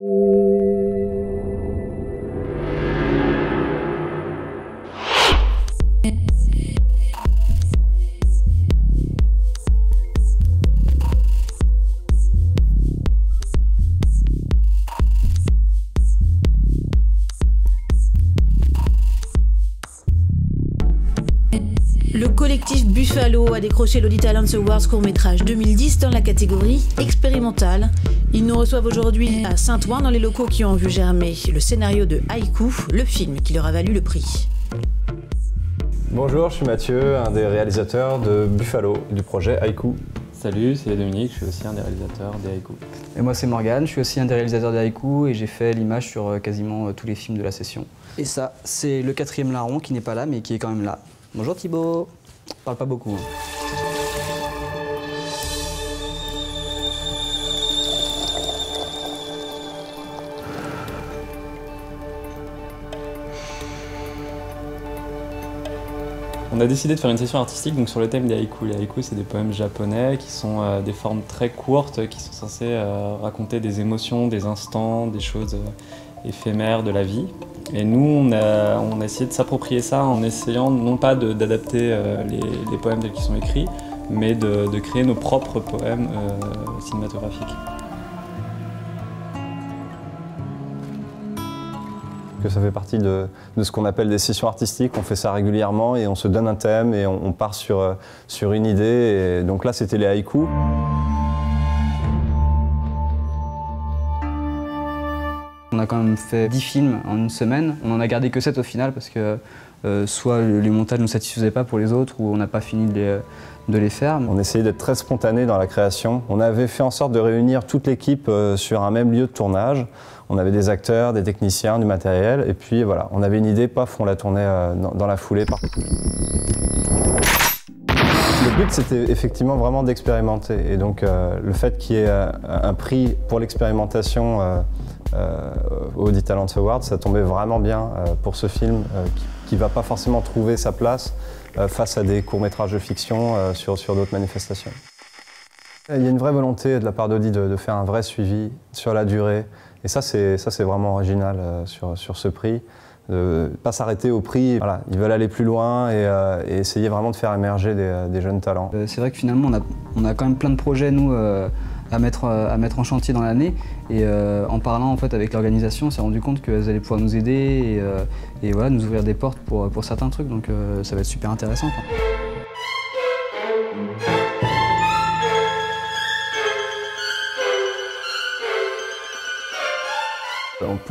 Le collectif Buffalo a décroché l'Audi Talents Awards court-métrage 2010 dans la catégorie expérimentale. Ils nous reçoivent aujourd'hui à Saint-Ouen dans les locaux qui ont vu germer le scénario de Haïku, le film qui leur a valu le prix. Bonjour, je suis Mathieu, un des réalisateurs de Buffalo, du projet Haïku. Salut, c'est Dominique, je suis aussi un des réalisateurs des Haïku. Et moi c'est Morgane, je suis aussi un des réalisateurs des Haïku et j'ai fait l'image sur quasiment tous les films de la session. Et ça, c'est le 4e larron qui n'est pas là mais qui est quand même là. Bonjour Thibaut, on parle pas beaucoup. On a décidé de faire une session artistique donc, sur le thème des haïkus. Les haïkus, c'est des poèmes japonais qui sont des formes très courtes, qui sont censées raconter des émotions, des instants, des choses éphémères de la vie. Et nous, on a essayé de s'approprier ça en essayant non pas d'adapter les poèmes tels qu'ils sont écrits, mais de créer nos propres poèmes cinématographiques. Ça fait partie de ce qu'on appelle des sessions artistiques. On fait ça régulièrement et on se donne un thème et on part sur une idée. Et donc là, c'était les haïkus. On a quand même fait 10 films en une semaine. On en a gardé que 7 au final parce que soit les montages ne nous satisfaisaient pas pour les autres ou on n'a pas fini de les faire. On essayait d'être très spontané dans la création. On avait fait en sorte de réunir toute l'équipe sur un même lieu de tournage. On avait des acteurs, des techniciens, du matériel, et puis voilà, on avait une idée, paf, on la tournait dans la foulée. Le but, c'était effectivement vraiment d'expérimenter, et donc le fait qu'il y ait un prix pour l'expérimentation au Audi Talents Awards, ça tombait vraiment bien pour ce film qui ne va pas forcément trouver sa place face à des courts-métrages de fiction sur d'autres manifestations. Il y a une vraie volonté de la part d'Audi de faire un vrai suivi sur la durée. Et ça, c'est vraiment original sur ce prix. De ne pas s'arrêter au prix. Voilà, ils veulent aller plus loin et essayer vraiment de faire émerger des jeunes talents. C'est vrai que finalement, on a quand même plein de projets, nous, à mettre en chantier dans l'année. Et en parlant en fait, avec l'organisation, on s'est rendu compte qu'elles allaient pouvoir nous aider et voilà, nous ouvrir des portes pour certains trucs. Donc ça va être super intéressant.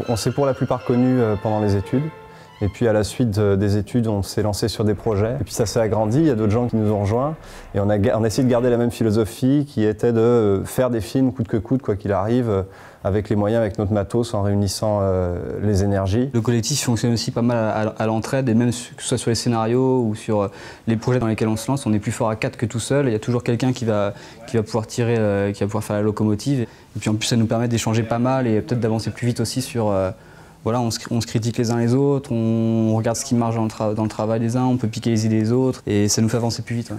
On s'est pour la plupart connus pendant les études. Et puis à la suite des études, on s'est lancé sur des projets. Et puis ça s'est agrandi, il y a d'autres gens qui nous ont rejoints. Et on a essayé de garder la même philosophie qui était de faire des films coûte que coûte, quoi qu'il arrive, avec les moyens, avec notre matos, en réunissant les énergies. Le collectif fonctionne aussi pas mal à l'entraide, et même que ce soit sur les scénarios ou sur les projets dans lesquels on se lance, on est plus fort à 4 que tout seul. Il y a toujours quelqu'un qui va pouvoir tirer, qui va pouvoir faire la locomotive. Et puis en plus, ça nous permet d'échanger pas mal et peut-être d'avancer plus vite aussi sur... Voilà, on se critique les uns les autres, on regarde ce qui marche dans le travail des uns, on peut piquer les idées des autres et ça nous fait avancer plus vite. Ouais.